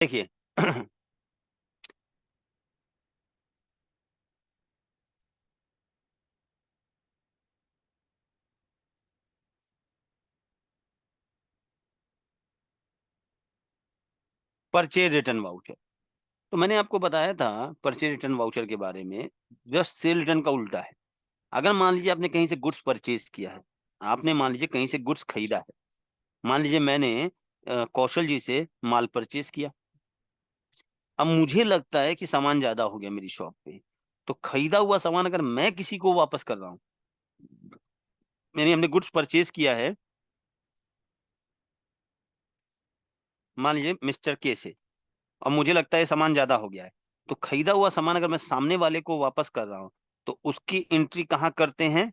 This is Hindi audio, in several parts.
देखिए परचेज रिटर्न वाउचर, तो मैंने आपको बताया था परचेज रिटर्न वाउचर के बारे में, जस्ट सेल रिटर्न का उल्टा है। अगर मान लीजिए आपने कहीं से गुड्स परचेज किया है, आपने मान लीजिए कहीं से गुड्स खरीदा है, मान लीजिए मैंने कौशल जी से माल परचेज किया। अब मुझे लगता है कि सामान ज्यादा हो गया मेरी शॉप पे, तो खरीदा हुआ सामान अगर मैं किसी को वापस कर रहा हूँ, मैंने हमने गुड्स परचेज किया है मान लीजिए मिस्टर के से, और मुझे लगता है सामान ज्यादा हो गया है, तो खरीदा हुआ सामान अगर मैं सामने वाले को वापस कर रहा हूँ, तो उसकी एंट्री कहाँ करते हैं?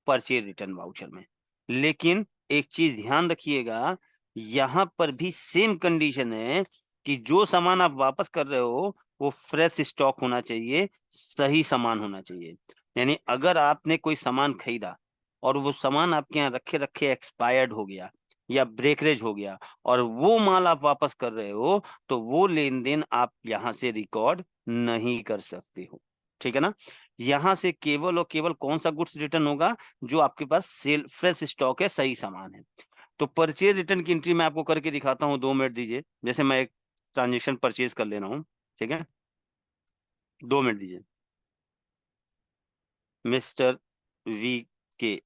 परचेज रिटर्न वाउचर में। लेकिन एक चीज ध्यान रखिएगा, यहां पर भी सेम कंडीशन है कि जो सामान आप वापस कर रहे हो वो फ्रेश स्टॉक होना चाहिए, सही सामान होना चाहिए। यानी अगर आपने कोई सामान खरीदा और वो सामान आपके यहाँ रखे रखे एक्सपायर्ड हो गया या ब्रेकरेज हो गया और वो माल आप वापस कर रहे हो, तो वो लेन देन आप यहां से रिकॉर्ड नहीं कर सकते हो। ठीक है ना? यहां से केवल और केवल कौन सा गुड्स रिटर्न होगा? जो आपके पास सेल फ्रेश स्टॉक है, सही सामान है। तो परचेज रिटर्न की एंट्री मैं आपको करके दिखाता हूँ, 2 मिनट दीजिए। जैसे मैं एक ट्रांजेक्शन परचेज कर ले रहा हूँ, ठीक है, 2 मिनट दीजिए। मिस्टर वी के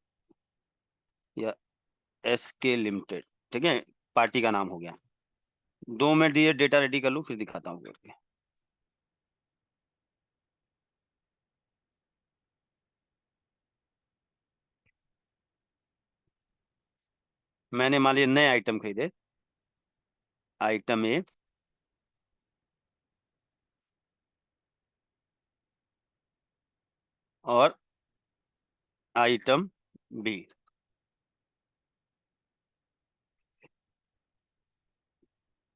या एस के लिमिटेड, ठीक है, पार्टी का नाम हो गया। 2 मिनट दीजिए, डेटा रेडी कर लूँ फिर दिखाता हूँ करके। मैंने मान लिया नए आइटम खरीदे, आइटम ए और आइटम बी।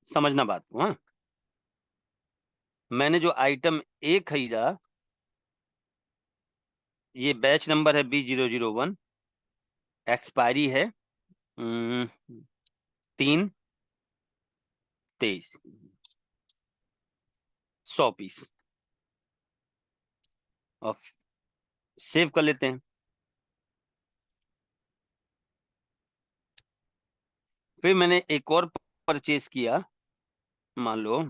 समझना बात को, हाँ। मैंने जो आइटम ए खरीदा, ये बैच नंबर है B001, एक्सपायरी है 3/23, 100 पीस। और सेव कर लेते हैं। फिर मैंने एक और परचेज किया, मान लो,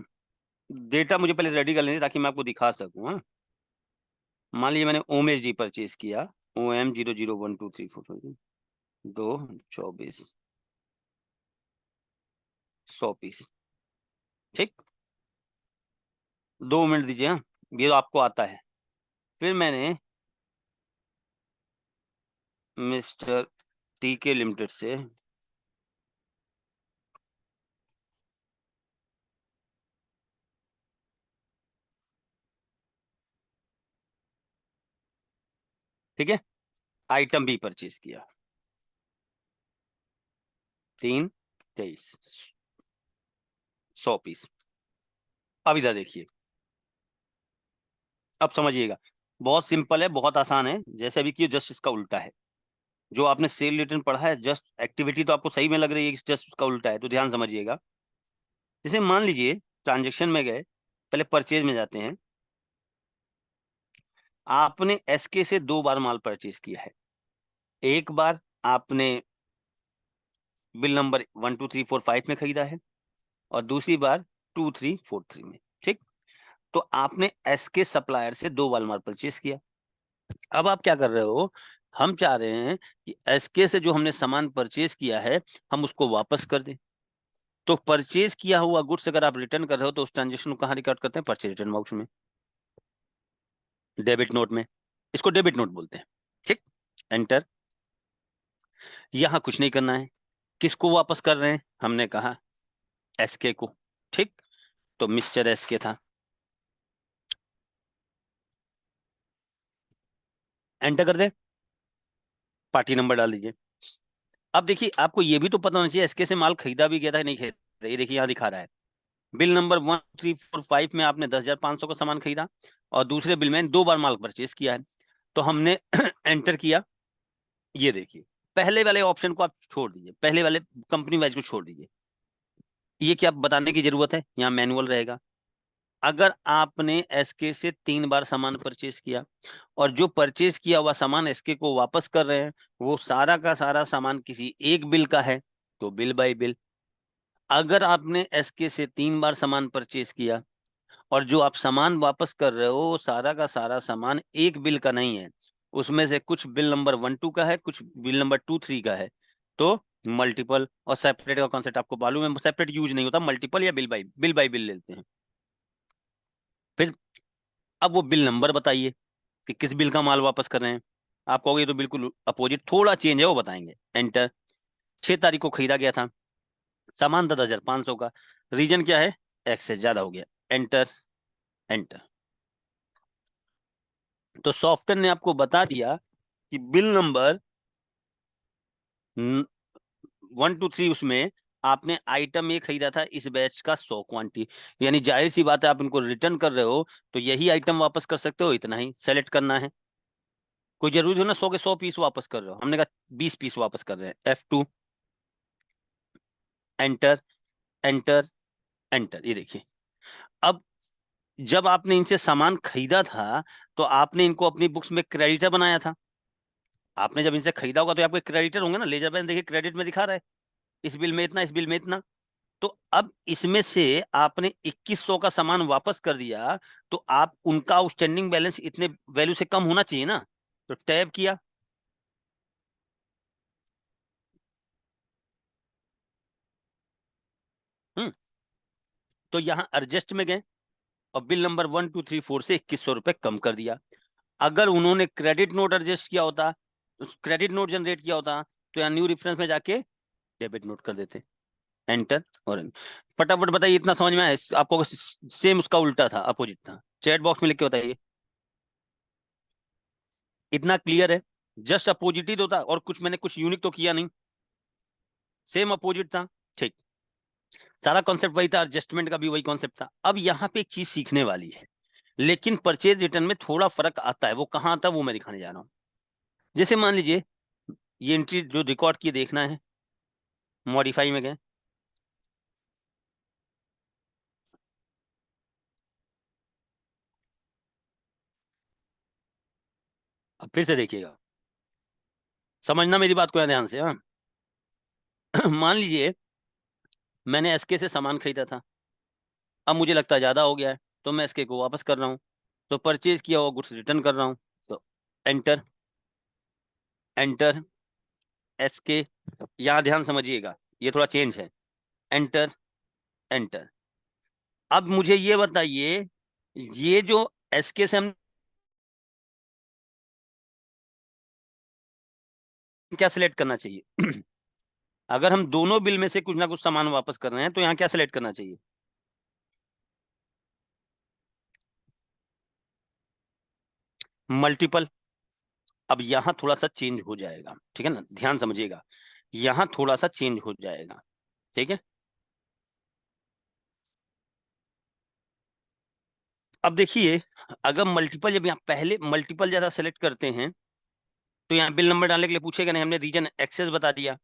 डेटा मुझे पहले रेडी कर लेंगे ताकि मैं आपको दिखा सकूं, हाँ। मान लीजिए मैंने ओमेज डी परचेज किया, OM001234, 2/24, 100 पीस। ठीक, 2 मिनट दीजिए, हाँ, ये तो आपको आता है। फिर मैंने मिस्टर टी के लिमिटेड से ठीक है आइटम बी परचेज किया, 3/23, 100 पीस। अब इधर देखिए, अब समझिएगा, बहुत सिंपल है, बहुत आसान है, जैसे अभी किए जस्ट इसका उल्टा है। जो आपने सेल रिटर्न पढ़ा है, जस्ट एक्टिविटी तो आपको सही में लग रही है कि जस्ट उसका उल्टा है, तो ध्यान समझिएगा। जैसे मान लीजिए ट्रांजेक्शन में गए, पहले परचेज में जाते हैं। आपने एसके से 2 बार माल परचेज किया है। एक बार आपने बिल नंबर 12345 में खरीदा है और दूसरी बार 2343 में। ठीक, तो आपने एसके सप्लायर से 2 बार माल परचेज किया। अब आप क्या कर रहे हो? हम चाह रहे हैं कि एसके से जो हमने सामान परचेज किया है, हम उसको वापस कर दें। तो परचेज किया हुआ गुड्स अगर आप रिटर्न कर रहे हो, तो उस ट्रांजेक्शन को कहाँ रिकॉर्ड करते हैं? परचेज रिटर्न वाउचर में, डेबिट नोट में। इसको डेबिट नोट बोलते हैं। ठीक, एंटर। यहां कुछ नहीं करना है। किसको वापस कर रहे हैं? हमने कहा एसके को। ठीक, तो मिस्टर एसके था, एंटर कर दे, पार्टी नंबर डाल दीजिए। अब देखिए, आपको ये भी तो पता होना चाहिए एसके से माल खरीदा भी गया था कि नहीं खरीदा। ये देखिए यहाँ दिखा रहा है, बिल नंबर 1345 में आपने 10,500 का सामान खरीदा और दूसरे बिल में 2 बार माल परचेज किया है। तो हमने एंटर किया। ये देखिए, पहले वाले ऑप्शन को आप छोड़ दीजिए, पहले वाले कंपनी वाइज को छोड़ दीजिए। ये क्या बताने की जरूरत है, यहाँ मैनुअल रहेगा। अगर आपने एसके से 3 बार सामान परचेज किया और जो परचेज किया हुआ सामान एसके को वापस कर रहे हैं, वो सारा का सारा सामान किसी एक बिल का है, तो बिल बाय बिल। अगर आपने एसके से 3 बार सामान परचेज किया और जो आप सामान वापस कर रहे हो वो सारा का सारा सामान एक बिल का नहीं है, उसमें से कुछ बिल नंबर 1 2 का है, कुछ बिल नंबर 2 3 का है, तो मल्टीपल और सेपरेट का कॉन्सेप्ट आपको मालूम है, सेपरेट यूज नहीं होता, मल्टीपल या बिल बाय बिल लेते हैं। फिर अब वो बिल नंबर बताइए कि किस बिल का माल वापस कर रहे हैं। आप कहोगे ये तो बिल्कुल अपोजिट, थोड़ा चेंज है, वो बताएंगे। एंटर। 6 तारीख को खरीदा गया था, सामान 10,500 का, रीजन क्या है, एक्स से ज्यादा हो गया। एंटर। एंटर। तो सॉफ्टवेयर ने आपको बता दिया कि बिल नंबर 1 2 3 उसमें आपने आइटम ये खरीदा था इस बैच का 100 क्वांटिटी, यानी जाहिर सी बात है आप इनको रिटर्न कर रहे हो तो यही आइटम वापस कर सकते हो, इतना ही सेलेक्ट करना है। कोई जरूरी हो ना 100 के 100 पीस वापस कर रहे हो, हमने कहा 20 पीस वापस कर रहे हैं। F2। एंटर। एंटर। एंटर। ये देखिए, अब जब आपने इनसे सामान खरीदा था तो आपने इनको अपनी बुक्स में क्रेडिटर बनाया था। आपने जब इनसे खरीदा होगा तो आपके क्रेडिटर होंगे ना, लेजर बैलेंस देखिए क्रेडिट में दिखा रहा है, इस बिल में इतना, इस बिल में इतना। तो अब इसमें से आपने 2100 का सामान वापस कर दिया, तो आप उनका आउटस्टैंडिंग बैलेंस इतने वैल्यू से कम होना चाहिए ना, तो टैब किया। हम्म। तो यहाँ एडजस्ट में गए और बिल नंबर 1 2 3 4 से 2100 रुपये कम कर दिया। अगर उन्होंने क्रेडिट नोट एडजस्ट किया होता, क्रेडिट नोट जनरेट किया होता, तो यहाँ न्यू रेफरेंस में जाके डेबिट नोट कर देते। एंटर। और फटाफट बताइए, इतना समझ में आया आपको? सेम उसका उल्टा था, अपोजिट था, चैट बॉक्स में लिख के बताइए। इतना क्लियर है? जस्ट अपोजिट ही तो था, और कुछ मैंने कुछ यूनिक तो किया नहीं, सेम अपोजिट था। ठीक, सारा कॉन्सेप्ट वही था, एडजस्टमेंट का भी वही कॉन्सेप्ट था। अब यहाँ पे एक चीज सीखने वाली है, लेकिन परचेज रिटर्न में थोड़ा फर्क आता है, वो कहाँ आता है वो मैं दिखाने जा रहा हूँ। जैसे मान लीजिए ये एंट्री जो रिकॉर्ड की देखना है, मॉडिफाई में गए, अब फिर से देखिएगा, समझना मेरी बात को यहाँ ध्यान से। हाँ मान लीजिए मैंने एसके से सामान खरीदा था, अब मुझे लगता है ज्यादा हो गया है, तो मैं एसके को वापस कर रहा हूँ, तो परचेज किया हुआ गुड्स रिटर्न कर रहा हूँ। तो एंटर। एंटर। एसके। यहाँ ध्यान समझिएगा, ये थोड़ा चेंज है। एंटर। एंटर। अब मुझे ये बताइए, ये जो एसके से हम क्या सिलेक्ट करना चाहिए? अगर हम दोनों बिल में से कुछ ना कुछ सामान वापस कर रहे हैं तो यहाँ क्या सिलेक्ट करना चाहिए? मल्टीपल। अब यहाँ थोड़ा सा चेंज हो जाएगा, ठीक है ना, ध्यान समझिएगा, यहाँ थोड़ा सा चेंज हो जाएगा। ठीक है, अब देखिए, अगर मल्टीपल, जब यहाँ पहले मल्टीपल ज्यादा सेलेक्ट करते हैं तो यहाँ बिल नंबर डालने के लिए पूछेगा नहीं, हमने रीजन एक्सेस बता दिया।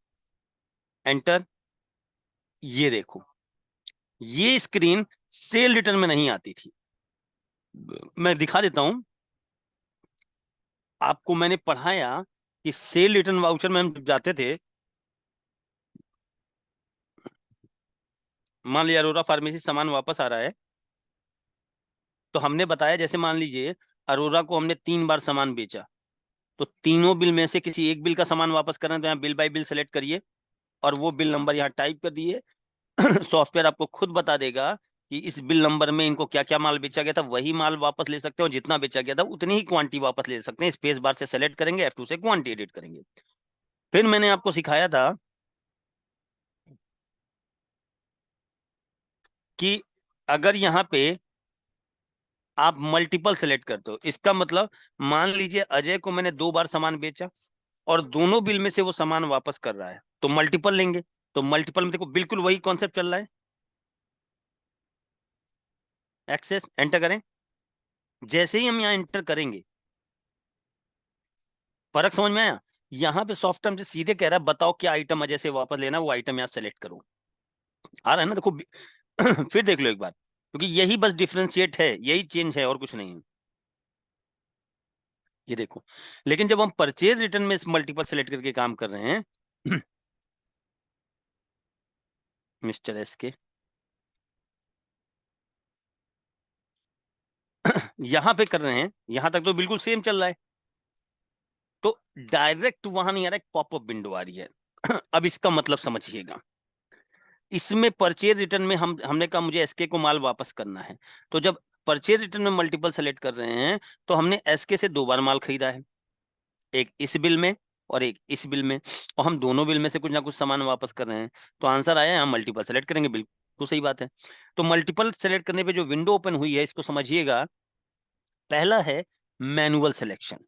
एंटर। ये देखो, ये स्क्रीन सेल रिटर्न में नहीं आती थी। मैं दिखा देता हूं आपको, मैंने पढ़ाया कि सेल रिटर्न वाउचर में हम जब जाते थे, मान लिया अरोरा फार्मेसी सामान वापस आ रहा है, तो हमने बताया जैसे मान लीजिए अरोरा को हमने 3 बार सामान बेचा, तो तीनों बिल में से किसी एक बिल का सामान वापस करना है, तो यहाँ बिल बाय बिल सेलेक्ट करिए और वो बिल नंबर यहाँ टाइप कर दिए। सॉफ्टवेयर आपको खुद बता देगा कि इस बिल नंबर में इनको क्या क्या माल बेचा गया था, वही माल वापस ले सकते हो, जितना बेचा गया था उतनी ही क्वांटिटी वापस ले सकते हैं। स्पेस बार से सेलेक्ट करेंगे, F2 से क्वांटिटी एडिट करेंगे। फिर मैंने आपको सिखाया था कि अगर यहाँ पे आप मल्टीपल सेलेक्ट करते हो, इसका मतलब मान लीजिए अजय को मैंने 2 बार सामान बेचा और दोनों बिल में से वो सामान वापस कर रहा है, तो मल्टीपल लेंगे। तो मल्टीपल में देखो बिल्कुल वही कॉन्सेप्ट चल रहा है। एक्सेस। एंटर करें, जैसे ही हम यहाँ एंटर करेंगे, फर्क समझ में आया? यहाँ पे सॉफ्ट टर्म से सीधे कह रहा है बताओ क्या आइटम अजय से वापस लेना, वो आइटम यहाँ सेलेक्ट करो। आ रहा है ना, देखो फिर देख लो एक बार, क्योंकि यही बस डिफरेंशिएट है, यही चेंज है और कुछ नहीं है। ये देखो, लेकिन जब हम परचेज रिटर्न में इस मल्टीपल सेलेक्ट करके काम कर रहे हैं मिस्टर एस के, यहां पे कर रहे हैं, यहां तक तो बिल्कुल सेम चल रहा है, तो डायरेक्ट वहां नहीं आ रहा, एक पॉपअप विंडो आ रही है अब इसका मतलब समझिएगा, इसमें परचेज रिटर्न में हमने कहा मुझे एसके को माल वापस करना है, तो जब परचेज रिटर्न में मल्टीपल सेलेक्ट कर रहे हैं, तो हमने एसके से 2 बार माल खरीदा है, एक इस बिल में और एक इस बिल में, और हम दोनों बिल में से कुछ ना कुछ सामान वापस कर रहे हैं, तो आंसर आया, हम मल्टीपल सेलेक्ट करेंगे, बिल्कुल सही बात है। तो मल्टीपल सेलेक्ट करने पे जो विंडो ओपन हुई है, इसको समझिएगा, पहला है मैनुअल सिलेक्शन।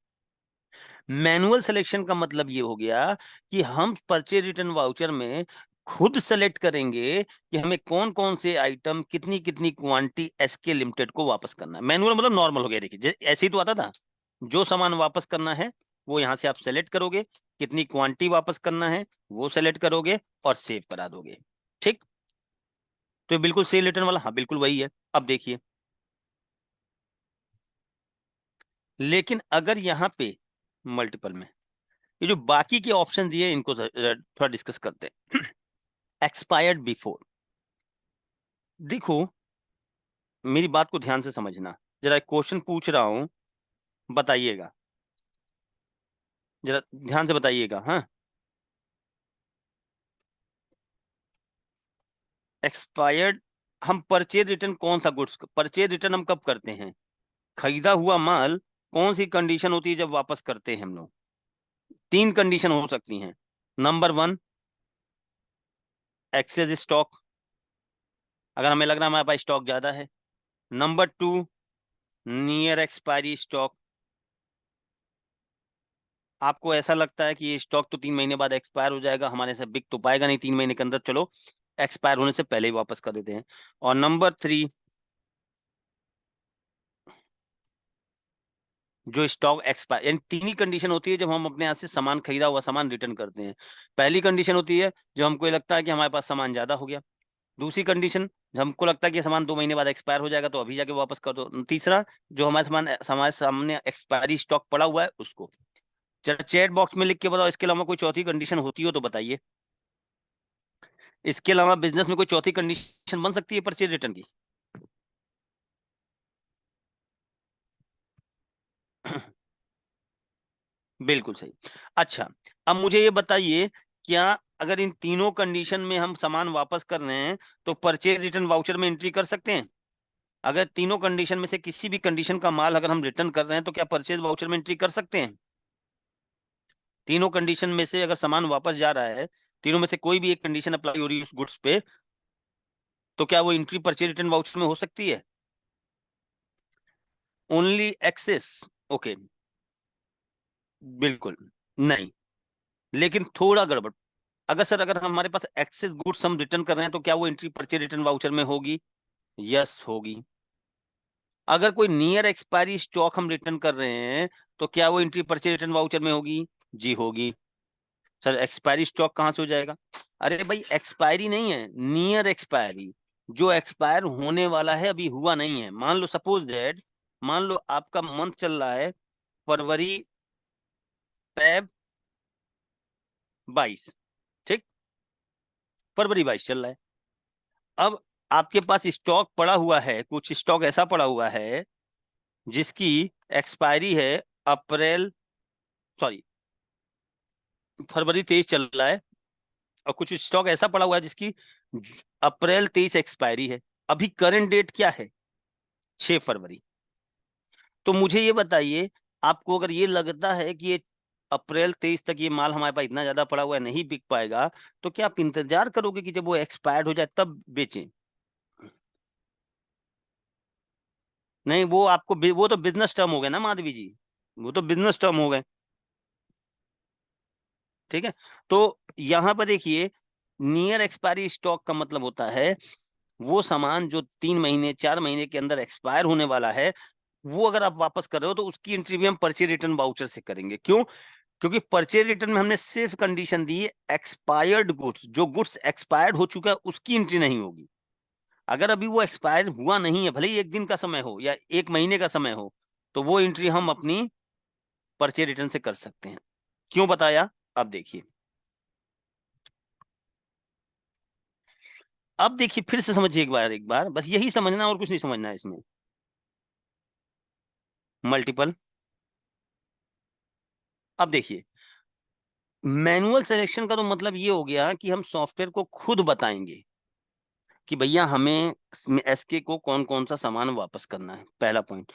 मैनुअल सिलेक्शन का मतलब ये हो गया कि हम परचेज रिटर्न वाउचर में खुद सेलेक्ट करेंगे कि हमें कौन कौन से आइटम, कितनी कितनी क्वांटिटी एसके लिमिटेड को वापस करना है। मैनुअल मतलब नॉर्मल हो गया, देखिए ऐसे ही तो आता था, जो सामान वापस करना है वो यहां से आप सेलेक्ट करोगे, कितनी क्वांटिटी वापस करना है वो सेलेक्ट करोगे और सेव करा दोगे, ठीक। तो ये बिल्कुल सेल रिटर्न वाला, हाँ बिल्कुल वही है। अब देखिए, लेकिन अगर यहाँ पे मल्टीपल में ये जो बाकी के ऑप्शन दिए, इनको थोड़ा डिस्कस करते हैं एक्सपायर्ड बिफोर, देखो मेरी बात को ध्यान से समझना, जरा क्वेश्चन पूछ रहा हूं, बताइएगा, जरा ध्यान से बताइएगा, हाँ। एक्सपायर्ड, हम परचेज रिटर्न कौन सा गुड्स, परचेज रिटर्न हम कब करते हैं, खरीदा हुआ माल कौन सी कंडीशन होती है जब वापस करते हैं हम लोग, 3 कंडीशन हो सकती हैं। नंबर 1, एक्सेस स्टॉक, अगर हमें लग रहा है हमारे पास स्टॉक ज्यादा है। नंबर 2, नियर एक्सपायरी स्टॉक, आपको ऐसा लगता है कि ये स्टॉक तो 3 महीने बाद एक्सपायर हो जाएगा, हमारे से बिक तो पाएगा नहीं 3 महीने के अंदर, चलो एक्सपायर होने से पहले ही वापस कर देते हैं। और नंबर 3, जो स्टॉक एक्सपायर, यानी 3 ही कंडीशन होती है जब हम अपने यहाँ से सामान, खरीदा हुआ सामान रिटर्न करते हैं। पहली कंडीशन होती है जब हमको ये लगता है कि हमारे पास सामान ज्यादा हो गया। दूसरी कंडीशन, जब हमको लगता है कि सामान 2 महीने बाद एक्सपायर हो जाएगा तो अभी जाके वापस कर दो। तीसरा, जो हमारे सामान, हमारे सामने एक्सपायरी स्टॉक पड़ा हुआ है उसको। चलो चैट बॉक्स में लिख के बताओ, इसके अलावा कोई चौथी कंडीशन होती हो तो बताइए। इसके अलावा बिजनेस में कोई चौथी कंडीशन बन सकती है परचेज रिटर्न की? बिल्कुल सही। अच्छा, अब मुझे ये बताइए, क्या अगर इन तीनों कंडीशन में हम सामान वापस कर रहे हैं तो परचेज रिटर्न वाउचर में एंट्री कर सकते हैं? अगर तीनों कंडीशन में से किसी भी कंडीशन का माल अगर हम रिटर्न कर रहे हैं तो क्या परचेज वाउचर में एंट्री कर सकते हैं? तीनों कंडीशन में से अगर सामान वापस जा रहा है, तीनों में से कोई भी एक कंडीशन अप्लाई हो रही है उस गुड्स पे, तो क्या वो एंट्री परचेज रिटर्न वाउचर में हो सकती है? ओनली एक्सेस, ओके, बिल्कुल नहीं, लेकिन थोड़ा गड़बड़। अगर सर, अगर हमारे पास एक्सेस गुड्स हम रिटर्न कर रहे हैं तो क्या वो एंट्री परचेज रिटर्न वाउचर में होगी? यस होगी। अगर कोई नियर एक्सपायरी स्टॉक हम रिटर्न कर रहे हैं तो क्या वो एंट्री परचेज रिटर्न वाउचर में होगी? जी होगी। सर एक्सपायरी स्टॉक कहाँ से हो जाएगा? अरे भाई एक्सपायरी नहीं है, नियर एक्सपायरी, जो एक्सपायर होने वाला है, अभी हुआ नहीं है। मान लो सपोज दैट, मान लो आपका मंथ चल रहा है फरवरी, फेब 22, ठीक, फरवरी 22 चल रहा है। अब आपके पास स्टॉक पड़ा हुआ है, कुछ स्टॉक ऐसा पड़ा हुआ है जिसकी एक्सपायरी है अप्रैल, सॉरी, फरवरी 23 चल रहा है, और कुछ स्टॉक ऐसा पड़ा हुआ है जिसकी अप्रैल 23 एक्सपायरी है। अभी करंट डेट क्या है? 6 फरवरी। तो मुझे ये बताइए, आपको अगर ये लगता है कि ये अप्रैल 23 तक ये माल हमारे पास इतना ज्यादा पड़ा हुआ है, नहीं बिक पाएगा, तो क्या आप इंतजार करोगे कि जब वो एक्सपायर्ड हो जाए तब बेचें? नहीं, वो आपको वो तो बिजनेस टर्म हो गए ना माधवी जी, वो तो बिजनेस टर्म हो गए, ठीक है। तो यहां पर देखिए, नियर एक्सपायरी स्टॉक का मतलब होता है वो सामान जो 3 महीने 4 महीने के अंदर एक्सपायर होने वाला है, वो अगर आप वापस कर रहे हो तो उसकी एंट्री भी हम परचेज रिटर्न वाउचर से करेंगे। क्यों? क्योंकि परचेज रिटर्न में हमने सिर्फ कंडीशन दी है एक्सपायर्ड गुड्स, जो गुड्स एक्सपायर्ड हो चुका है उसकी एंट्री नहीं होगी। अगर अभी वो एक्सपायर हुआ नहीं है, भले ही 1 दिन का समय हो या 1 महीने का समय हो, तो वो एंट्री हम अपनी परचेज रिटर्न से कर सकते हैं। क्यों बताया, अब देखिए। अब देखिए फिर से समझिए एक बार बस यही समझना और कुछ नहीं समझना है इसमें। मल्टीपल। अब देखिए, मैनुअल सिलेक्शन का तो मतलब ये हो गया कि हम सॉफ्टवेयर को खुद बताएंगे कि भैया हमें एसके को कौन कौन सा सामान वापस करना है, पहला पॉइंट।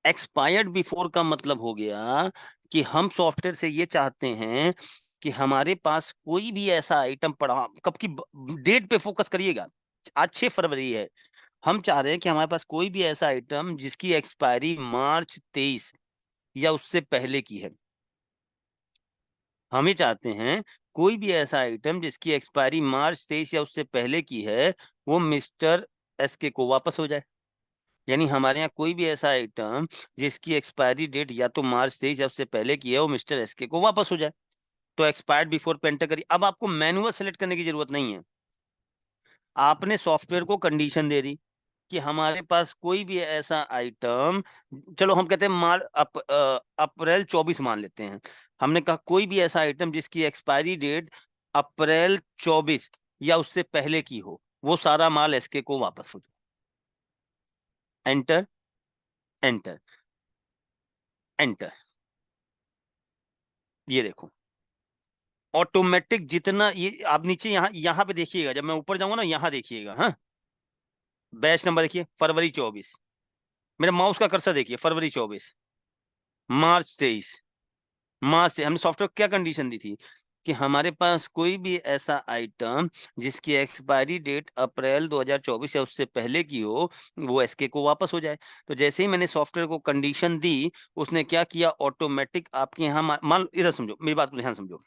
एक्सपायर्ड बिफोर का मतलब हो गया कि हम सॉफ्टवेयर से ये चाहते हैं कि हमारे पास कोई भी ऐसा आइटम पड़ा, कब की डेट पे फोकस करिएगा, आज 6 फरवरी है। हम चाह रहे हैं कि हमारे पास कोई भी ऐसा आइटम जिसकी एक्सपायरी मार्च 23 या उससे पहले की है। हम ही चाहते हैं कोई भी ऐसा आइटम जिसकी एक्सपायरी मार्च 23 या उससे पहले की है, वो मिस्टर एसके को वापस हो जाए। यानी हमारे यहाँ कोई भी ऐसा आइटम जिसकी एक्सपायरी डेट या तो मार्च 23 या उससे पहले की है, वो मिस्टर एसके को वापस हो जाए। तो एक्सपायर्ड बिफोर पेंटर करिए। अब आपको मैनुअल सेलेक्ट करने की जरूरत नहीं है, आपने सॉफ्टवेयर को कंडीशन दे दी कि हमारे पास कोई भी ऐसा आइटम, चलो हम कहते हैं अप्रैल 24 मान लेते हैं। हमने कहा कोई भी ऐसा आइटम जिसकी एक्सपायरी डेट अप्रैल 24 या उससे पहले की हो, वो सारा माल एसके को वापस हो जाए। Enter, enter, enter. ये देखो ऑटोमेटिक, जितना ये आप नीचे यहाँ यहाँ पे देखिएगा, जब मैं ऊपर जाऊंगा ना यहाँ देखिएगा, हाँ बैच नंबर देखिए फरवरी 24, मेरे माउस का कर्सर देखिए फरवरी 24, मार्च 23। मार्च से हमने सॉफ्टवेयर क्या कंडीशन दी थी कि हमारे पास कोई भी ऐसा आइटम जिसकी एक्सपायरी डेट अप्रैल 2024 या उससे पहले की हो, वो एसके को वापस हो जाए। तो जैसे ही मैंने सॉफ्टवेयर को कंडीशन दी, उसने क्या किया, ऑटोमेटिक आपके यहाँ मान लो, इधर समझो मेरी बात को ध्यान समझो।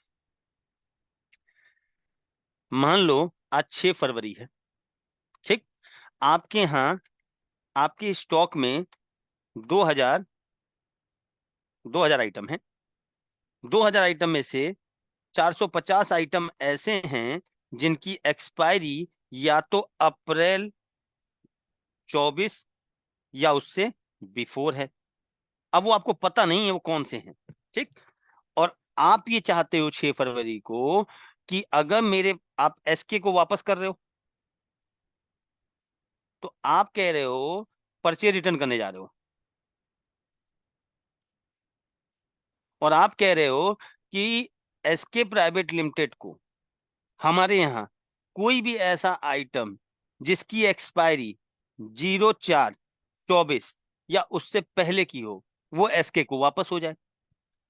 मान लो आज 6 फरवरी है, ठीक। आपके यहाँ, आपके स्टॉक में 2000 2000 आइटम है। 2000 आइटम में से 450 आइटम ऐसे हैं जिनकी एक्सपायरी या तो अप्रैल 24 या उससे बिफोर है। अब वो आपको पता नहीं है वो कौन से हैं, ठीक। और आप ये चाहते हो 6 फरवरी को कि अगर मेरे, आप एसके को वापस कर रहे हो, तो आप कह रहे हो पर्चे रिटर्न करने जा रहे हो, और आप कह रहे हो कि एसके प्राइवेट लिमिटेड को हमारे यहाँ कोई भी ऐसा आइटम जिसकी एक्सपायरी 04/24 या उससे पहले की हो, वो एसके को वापस हो जाए।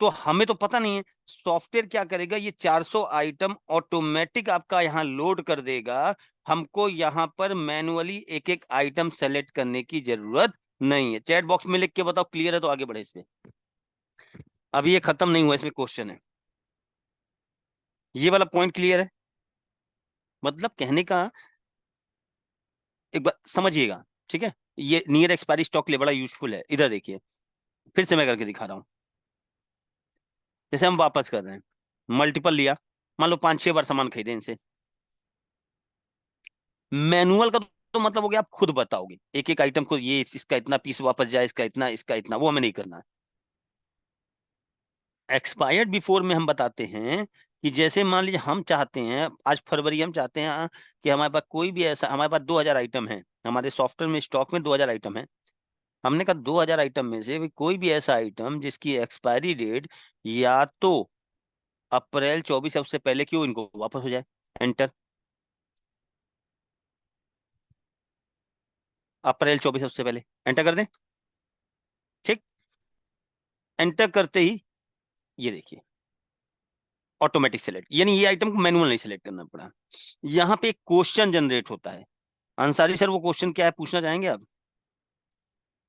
तो हमें तो पता नहीं है, सॉफ्टवेयर क्या करेगा, ये 400 आइटम ऑटोमेटिक आपका यहाँ लोड कर देगा। हमको यहाँ पर मैनुअली एक एक आइटम सेलेक्ट करने की जरूरत नहीं है। चैट बॉक्स में लिख के बताओ क्लियर है तो आगे बढ़े इस पे। अभी ये खत्म नहीं हुआ, इसमें क्वेश्चन है। ये वाला पॉइंट क्लियर है, मतलब कहने का, एक बार समझिएगा, ठीक है। ये नियर एक्सपायरी स्टॉक के लिए बड़ा यूजफुल है। इधर देखिए, फिर से मैं करके दिखा रहा हूँ। जैसे हम वापस कर रहे हैं, मल्टीपल लिया, मान लो 5-6 बार सामान खरीदे इनसे। मैनुअल का तो मतलब हो गया आप खुद बताओगे एक एक आइटम को, ये इसका इतना पीस वापस जाए, इसका इतना, इसका इतना, वो हमें नहीं करना है। एक्सपायर्ड बिफोर में हम बताते हैं कि जैसे मान लीजिए हम चाहते हैं, आज फरवरी, हम चाहते हैं कि हमारे पास कोई भी ऐसा, हमारे पास 2000 आइटम है, हमारे सॉफ्टवेयर में स्टॉक में 2000 आइटम है। हमने कहा 2000 आइटम में से भी कोई भी ऐसा आइटम जिसकी एक्सपायरी डेट या तो अप्रैल 24 या उससे पहले की हो, इनको वापस हो जाए। एंटर। अप्रैल 24 या उससे पहले, एंटर कर दें, ठीक। एंटर करते ही ये देखिए ऑटोमेटिक सेलेक्ट, यानी ये आइटम को मैनुअल नहीं सेलेक्ट करना पड़ा। यहाँ पे एक क्वेश्चन जनरेट होता है। अंसारी सर वो क्वेश्चन क्या है पूछना चाहेंगे आप?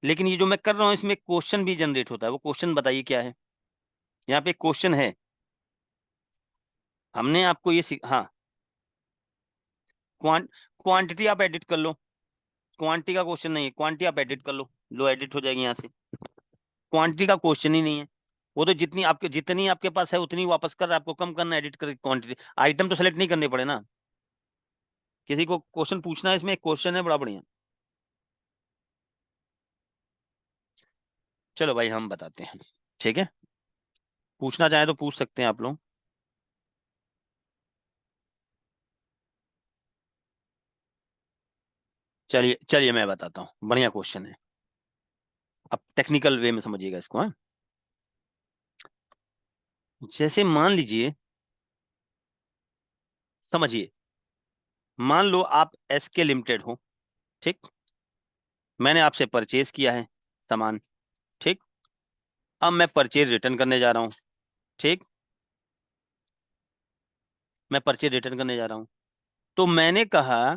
लेकिन ये जो मैं कर रहा हूँ इसमें क्वेश्चन भी जनरेट होता है, वो क्वेश्चन बताइए क्या है। यहाँ पे एक क्वेश्चन है, हमने आपको ये हाँ, क्वांटिटी आप एडिट कर लो। क्वांटिटी का क्वेश्चन नहीं है, क्वांटिटी आप एडिट कर लो, लो एडिट हो जाएगी यहाँ से। क्वांटिटी का क्वेश्चन ही नहीं है, वो तो जितनी आपके पास है उतनी वापस कर रहा है, आपको कम करना है एडिट करके क्वांटिटी, आइटम तो सेलेक्ट नहीं करने पड़े ना। किसी को क्वेश्चन पूछना है, इसमें एक क्वेश्चन है बड़ा बढ़िया। चलो भाई हम बताते हैं, ठीक है, पूछना चाहे तो पूछ सकते हैं आप लोग। चलिए चलिए मैं बताता हूँ, बढ़िया क्वेश्चन है। अब टेक्निकल वे में समझिएगा इसको, हाँ। जैसे मान लीजिए, समझिए, मान लो आप एसके लिमिटेड हो, ठीक। मैंने आपसे परचेज किया है सामान, ठीक। अब मैं परचेज रिटर्न करने जा रहा हूँ, ठीक। मैं परचेज रिटर्न करने जा रहा हूँ। तो मैंने कहा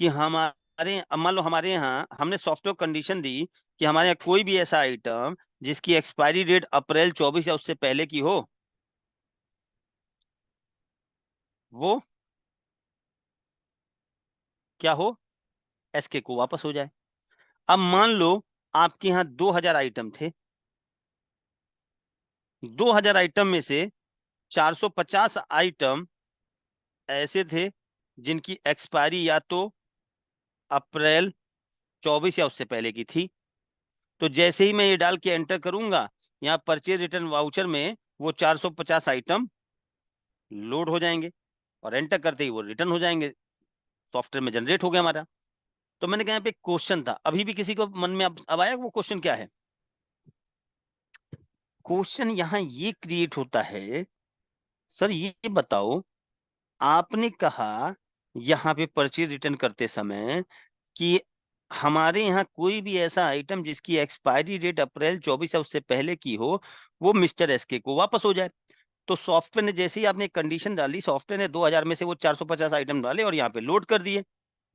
कि हमारे, अब मान लो हमारे यहाँ हमने सॉफ्टवेयर कंडीशन दी कि हमारे यहाँ कोई भी ऐसा आइटम जिसकी एक्सपायरी डेट अप्रैल 24 या उससे पहले की हो, वो क्या हो, एसके को वापस हो जाए। अब मान लो आपके यहाँ 2000 आइटम थे, 2000 आइटम में से 450 आइटम ऐसे थे जिनकी एक्सपायरी या तो अप्रैल 24 या उससे पहले की थी। तो जैसे ही मैं ये डाल के एंटर करूंगा, यहाँ परचेज रिटर्न वाउचर में वो 450 आइटम लोड हो जाएंगे, और एंटर करते ही वो रिटर्न हो जाएंगे, सॉफ्टवेयर में जनरेट हो गया हमारा। तो मैंने कहा यहाँ पे क्वेश्चन था, अभी भी किसी को मन में अब आया वो क्वेश्चन क्या है? क्वेश्चन यहाँ ये क्रिएट होता है, सर ये बताओ, आपने कहा यहाँ पे परचेज रिटर्न करते समय कि हमारे यहाँ कोई भी ऐसा आइटम जिसकी एक्सपायरी डेट अप्रैल 24 या उससे पहले की हो, वो मिस्टर एसके को वापस हो जाए। तो सॉफ्टवेयर ने जैसे ही आपने कंडीशन डाली, सॉफ्टवेयर ने 2000 में से वो 450 आइटम डाले और यहाँ पे लोड कर दिए,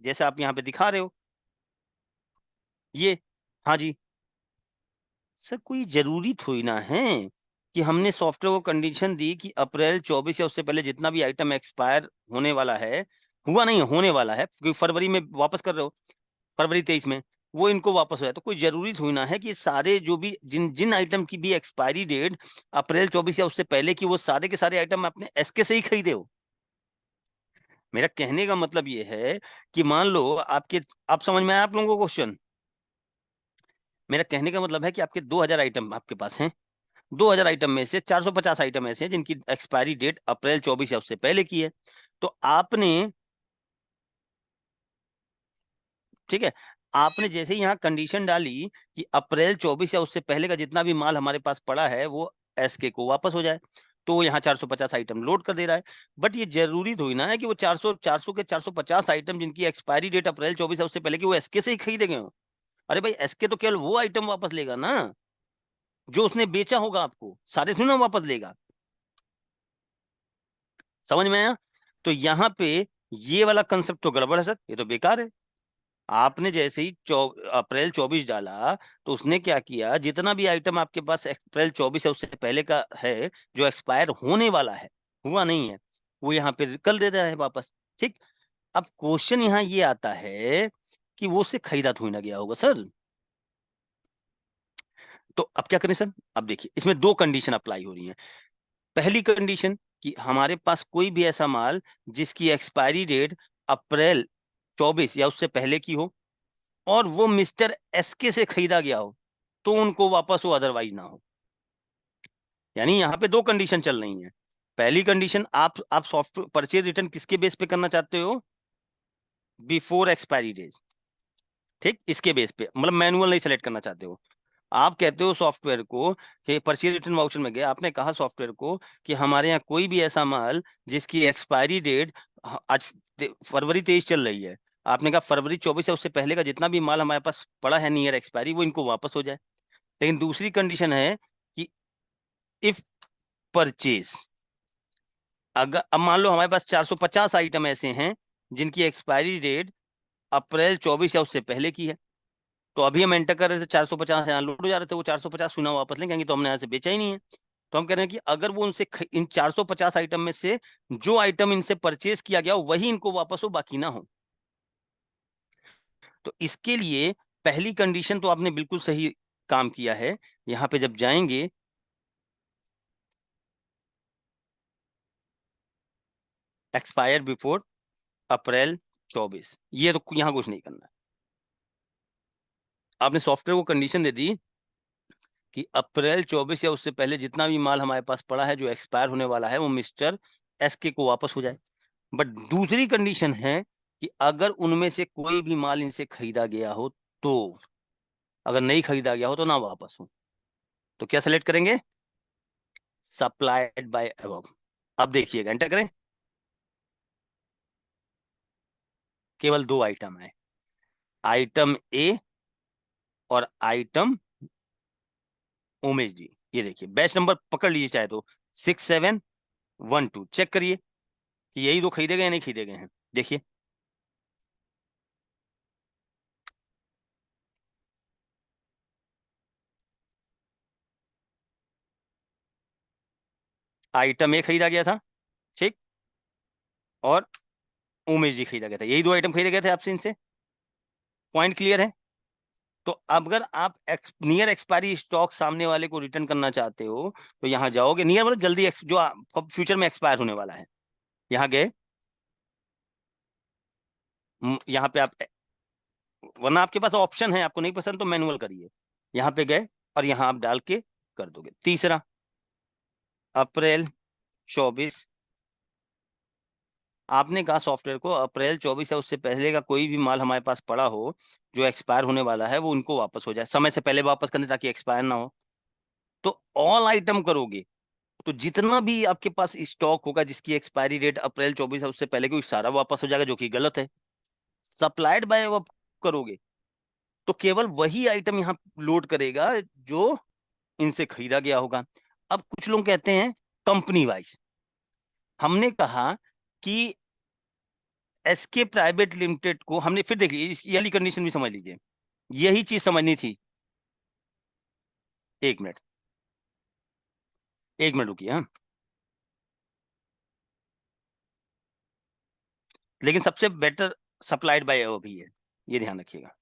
जैसे आप यहाँ पे दिखा रहे हो ये। हाँ जी। सर कोई जरूरी थोड़ी ना है कि हमने सॉफ्टवेयर को कंडीशन दी कि अप्रैल 24 या उससे पहले जितना भी आइटम एक्सपायर होने वाला है, हुआ नहीं है, होने वाला है, क्योंकि फरवरी में वापस कर रहे हो, फरवरी 23 में वो इनको वापस हो जाए। तो कोई जरूरी थोड़ी ना है कि सारे जो भी जिन जिन आइटम की भी एक्सपायरी डेट अप्रैल 24 या उससे पहले की, वो सारे के सारे आइटम अपने एसके से ही खरीदे हो। मेरा कहने का मतलब ये है कि मान लो आपके, आप समझ में आया आप लोगों को क्वेश्चन? मेरा कहने का मतलब है कि आपके 2000 आइटम आपके पास हैं, 2000 आइटम में से 450 आइटम ऐसे हैं जिनकी एक्सपायरी डेट अप्रैल 24 या उससे पहले की है। तो आपने, ठीक है, आपने जैसे ही यहाँ कंडीशन डाली कि अप्रैल 24 या उससे पहले का जितना भी माल हमारे पास पड़ा है वो एसके को वापस हो जाए, तो यहाँ 450 आइटम लोड कर दे रहा है। बट ये जरूरी थोड़ी ना है कि वो 400 के 450 आइटम जिनकी एक्सपायरी डेट अप्रैल 24 या उससे पहले की वो एसके से ही खरीदे गए हो। अरे भाई एसके तो केवल वो आइटम वापस लेगा ना जो उसने बेचा होगा, आपको सारे थोड़ी ना वापस लेगा। समझ में आया? तो यहाँ पे ये वाला कंसेप्ट तो गड़बड़ है सर, ये तो बेकार है। आपने जैसे ही अप्रैल 24 डाला, तो उसने क्या किया, जितना भी आइटम आपके पास अप्रैल 24 है उससे पहले का है, जो एक्सपायर होने वाला है, हुआ नहीं है, वो यहाँ पे कल दे रहा है वापस, ठीक। अब क्वेश्चन यहाँ ये आता है कि वो उससे खरीदा थोड़ी ना गया होगा सर। तो अब क्या करें सर? अब देखिए इसमें दो कंडीशन अप्लाई हो रही है। पहली कंडीशन कि हमारे पास कोई भी ऐसा माल जिसकी एक्सपायरी डेट अप्रैल 24 या उससे पहले की हो और वो मिस्टर एसके से खरीदा गया हो, तो उनको वापस हो, अदरवाइज ना हो। यानी यहाँ पे दो कंडीशन चल रही हैं। पहली कंडीशन, आप सॉफ्टवेयर परचेज रिटर्न किसके बेस पे करना चाहते हो? बिफोर एक्सपायरी डेज, ठीक, इसके बेस पे, मतलब मैनुअल नहीं सेलेक्ट करना चाहते हो। आप कहते हो सॉफ्टवेयर को कि परचेज रिटर्न वाउचर में गए, आपने कहा सॉफ्टवेयर को कि हमारे यहाँ कोई भी ऐसा माल जिसकी एक्सपायरी डेट, आज फरवरी 23 चल रही है, आपने कहा फरवरी 24 है उससे पहले का जितना भी माल हमारे पास पड़ा है नियर एक्सपायरी, वो इनको वापस हो जाए। लेकिन दूसरी कंडीशन है कि इफ परचेज, अगर अब मान लो हमारे पास 450 आइटम ऐसे हैं जिनकी एक्सपायरी डेट अप्रैल 24 या उससे पहले की है, तो अभी हम एंटर कर रहे थे 450 यहाँ लोड हो जा रहे थे, वो 450 सुना वापस लेंगे, तो हमने यहाँ से बेचा ही नहीं है। तो हम कह रहे हैं कि अगर वो उनसे इन 450 आइटम में से जो आइटम इनसे परचेज किया गया हो वही इनको वापस हो, बाकी ना हो। तो इसके लिए पहली कंडीशन तो आपने बिल्कुल सही काम किया है। यहाँ पे जब जाएंगे, एक्सपायर बिफोर अप्रैल 24, ये तो यहाँ कुछ नहीं करना है। आपने सॉफ्टवेयर को कंडीशन दे दी कि अप्रैल 24 या उससे पहले जितना भी माल हमारे पास पड़ा है जो एक्सपायर होने वाला है वो मिस्टर एसके को वापस हो जाए। बट दूसरी कंडीशन है कि अगर उनमें से कोई भी माल इनसे खरीदा गया हो तो, अगर नहीं खरीदा गया हो तो ना वापस हो। तो क्या सेलेक्ट करेंगे? Supplied by above. अब देखिएगा, एंटर करें। केवल दो आइटम है, आइटम ए और आइटम उमेश जी। ये देखिए बैच नंबर पकड़ लीजिए चाहे तो 6712, चेक करिए कि यही दो खरीदे गए या नहीं खरीदे गए हैं। देखिए आइटम ए खरीदा गया था, ठीक, और उमेश जी खरीदा गया था, यही दो आइटम खरीदे गए थे आपसे इनसे। पॉइंट क्लियर है? तो अगर आप नियर एक्सपायरी स्टॉक सामने वाले को रिटर्न करना चाहते हो तो यहाँ जाओगे, नियर मतलब जल्दी जो फ्यूचर में एक्सपायर होने वाला है, यहाँ गए, यहाँ पे आप, वरना आपके पास ऑप्शन है, आपको नहीं पसंद तो मैनुअल करिए। यहाँ पे गए और यहाँ आप डाल के कर दोगे। तीसरा, अप्रैल 24, आपने कहा सॉफ्टवेयर को अप्रैल 24 या उससे पहले का कोई भी माल हमारे पास पड़ा हो जो एक्सपायर होने वाला है वो उनको वापस हो जाए, समय से पहले वापस करने ताकि एक्सपायर ना हो। तो ऑल आइटम करोगे तो जितना भी आपके पास स्टॉक होगा जिसकी एक्सपायरी डेट अप्रैल 24 है उससे पहले कोई सारा वापस हो जाएगा, जो कि गलत है। सप्लाइड बाय अब करोगे तो केवल वही आइटम यहाँ लोड करेगा जो इनसे खरीदा गया होगा। अब कुछ लोग कहते हैं कंपनी वाइज, हमने कहा कि एसके प्राइवेट लिमिटेड को हमने, फिर देख लीजिए ये वाली कंडीशन भी समझ लीजिए, यही चीज समझनी थी। एक मिनट, एक मिनट रुकिए, हाँ। लेकिन सबसे बेटर सप्लाइड बाय भी है, ये ध्यान रखिएगा।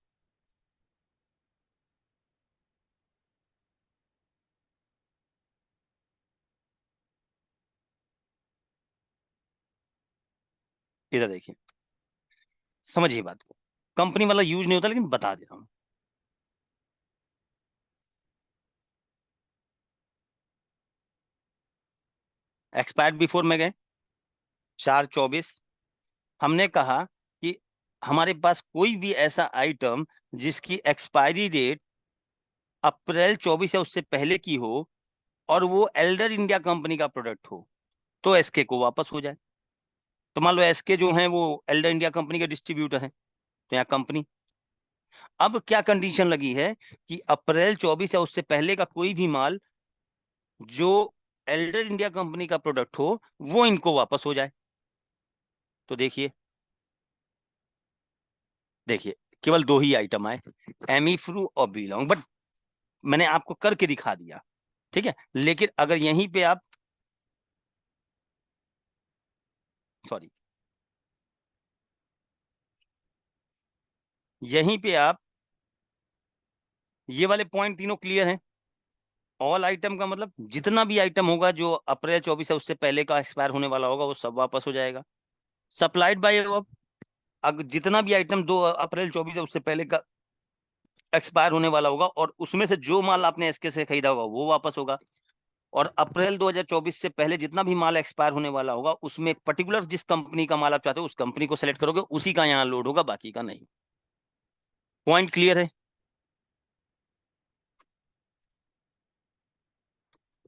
इधर देखिए, समझिए बात को, कंपनी वाला यूज नहीं होता लेकिन बता दे रहा हूं। एक्सपायर्ड बिफोर में गए 4/24, हमने कहा कि हमारे पास कोई भी ऐसा आइटम जिसकी एक्सपायरी डेट अप्रैल 24 या उससे पहले की हो और वो एल्डर इंडिया कंपनी का प्रोडक्ट हो तो एसके को वापस हो जाए। तो मान लो एसके जो है वो एल्डर इंडिया कंपनी के डिस्ट्रीब्यूटर हैं, तो यहाँ कंपनी। अब क्या कंडीशन लगी है कि अप्रैल 24 या उससे पहले का कोई भी माल जो एल्डर इंडिया कंपनी का प्रोडक्ट हो वो इनको वापस हो जाए। तो देखिए, देखिए केवल दो ही आइटम आए, एमीफ्रू और बीलोंग, बट मैंने आपको करके दिखा दिया, ठीक है। लेकिन अगर यहीं पे आप, सॉरी, यहीं पे आप, ये वाले पॉइंट तीनों क्लियर हैं। ऑल आइटम का मतलब जितना भी आइटम होगा जो अप्रैल 24 है उससे पहले का एक्सपायर होने वाला होगा वो सब वापस हो जाएगा। सप्लाइड बाय अब, अगर जितना भी आइटम 2 अप्रैल 24 है उससे पहले का एक्सपायर होने वाला होगा और उसमें से जो माल आपने एसके से खरीदा होगा वो वापस होगा। और अप्रैल 2024 से पहले जितना भी माल एक्सपायर होने वाला होगा उसमें पर्टिकुलर जिस कंपनी का माल आप चाहते हो उस कंपनी को सेलेक्ट करोगे, उसी का यहाँ लोड होगा, बाकी का नहीं। पॉइंट क्लियर है?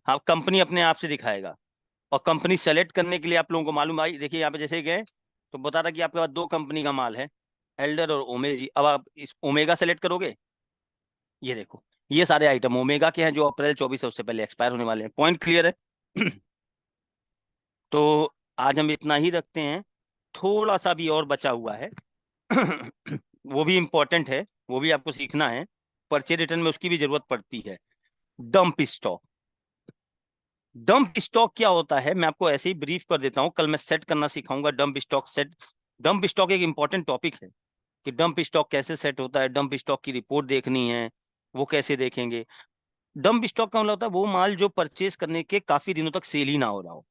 हाँ, कंपनी अपने आप से दिखाएगा। और कंपनी सेलेक्ट करने के लिए आप लोगों को मालूम आई, देखिए यहाँ पे जैसे गए तो बता रहा कि आपके पास दो कंपनी का माल है, एल्डर और ओमेजी। अब आप इस ओमेगा सेलेक्ट करोगे, ये देखो ये सारे आइटम ओमेगा के हैं जो अप्रैल 24 है उससे पहले एक्सपायर होने वाले हैं। पॉइंट क्लियर है? तो आज हम इतना ही रखते हैं, थोड़ा सा भी और बचा हुआ है वो भी इंपॉर्टेंट है, वो भी आपको सीखना है, परचेज रिटर्न में उसकी भी जरूरत पड़ती है। Dump stock. डंप स्टॉक क्या होता है मैं आपको ऐसे ही ब्रीफ कर देता हूं, कल मैं सेट करना सिखाऊंगा dump stock set. Dump stock एक इंपॉर्टेंट टॉपिक है कि डंप स्टॉक कैसे सेट होता है, डंप स्टॉक की रिपोर्ट देखनी है, वो कैसे देखेंगे। डंप स्टॉक का मतलब होता है वो माल जो परचेज करने के काफी दिनों तक सेल ही ना हो रहा हो।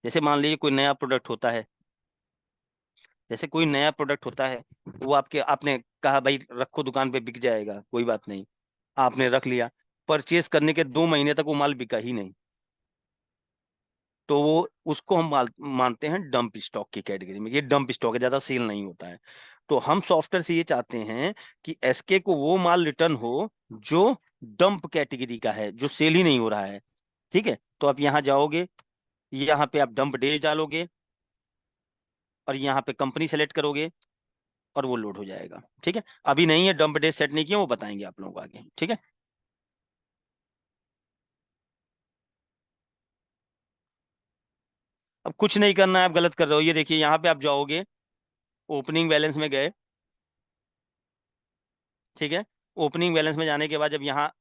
जैसे मान लीजिए कोई नया प्रोडक्ट होता है, जैसे कोई नया प्रोडक्ट होता है, वो आपने कहा भाई रखो दुकान पे, बिक जाएगा, कोई बात नहीं, आपने रख लिया, परचेस करने के 2 महीने तक वो माल बिका ही नहीं, तो वो उसको हम मानते हैं डंप स्टॉक की कैटेगरी में। ये डंप स्टॉक है, ज्यादा सेल नहीं होता है। तो हम सॉफ्टवेयर से ये चाहते हैं कि एसके को वो माल रिटर्न हो जो डंप कैटेगरी का है, जो सेल ही नहीं हो रहा है। ठीक है, तो आप यहाँ जाओगे, यहाँ पे आप डंप डेज डालोगे और यहाँ पे कंपनी सेलेक्ट करोगे और वो लोड हो जाएगा। ठीक है, अभी नहीं है, डंप डेज सेट नहीं किया, वो बताएंगे आप लोगों को आगे। ठीक है, अब कुछ नहीं करना है, आप गलत कर रहे हो। ये देखिए यहाँ पे आप जाओगे, ओपनिंग बैलेंस में गए। ठीक है, ओपनिंग बैलेंस में जाने के बाद जब यहाँ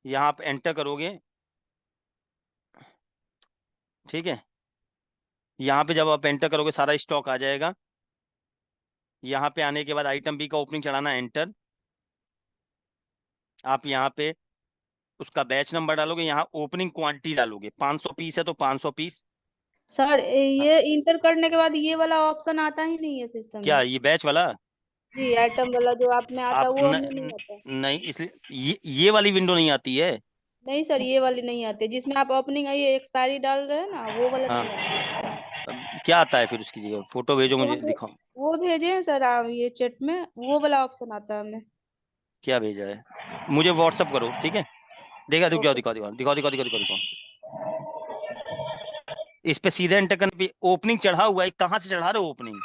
यहाँ आप एंटर करोगे, ठीक है, यहाँ पे जब आप एंटर करोगे सारा स्टॉक आ जाएगा। यहाँ पे आने के बाद आइटम बी का ओपनिंग चढ़ाना, एंटर। आप यहाँ पे उसका बैच नंबर डालोगे, यहाँ ओपनिंग क्वांटिटी डालोगे, 500 पीस है तो 500 पीस। सर ये इंटर करने के बाद ये वाला ऑप्शन आता ही नहीं है सिस्टम क्या में। ये बैच वाला? जी, आइटम वाला जो आप में आता है आप वो हमें नहीं आता। नहीं, इसलिए ये वाली विंडो नहीं आती है। नहीं सर, ये वाली नहीं आती, जिसमें आप ओपनिंग है ये एक्सपायरी डाल रहे हैं ना, वो वाला हाँ, नहीं आता। अब क्या आता है फिर उसकी जगह? फोटो भेजो वो मुझे, दिखाओ। वो भेजे हैं सर आप ये चैट में, वो वाला ऑप्शन आता है हमें। क्या भेजा है मुझे व्हाट्सअप करो, ठीक है। देखा, दिखाओ ओके दिखाओ सर। दिखाओ दिखाओ दिखाओ दिखाओ दिखाओ दिखाओ। इस पे सीधे एंटर करने पे ओपनिंग चढ़ा हुआ है, कहाँ से चढ़ा रहे हो ओपनिंग?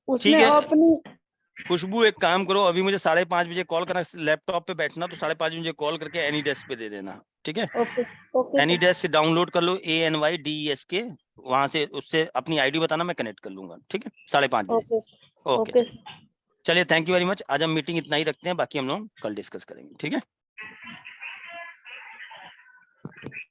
ठीक उसमें है, ओपनिंग। खुशबू एक काम करो, अभी मुझे 5:30 बजे कॉल करना, लैपटॉप पे बैठना, तो 5:30 बजे कॉल करके एनी डेस्क पे दे देना। ठीक है, okay. Okay any sir. Desk से डाउनलोड कर लो, ANYDESK, वहां से उससे अपनी आईडी बताना, मैं कनेक्ट कर लूंगा। ठीक है, 5:30 बजे। ओके। ओके, ओके चलिए। सर। चलिए, थैंक यू वेरी मच। आज हम मीटिंग इतना ही रखते हैं, बाकी हम लोग कल डिस्कस करेंगे। ठीक है।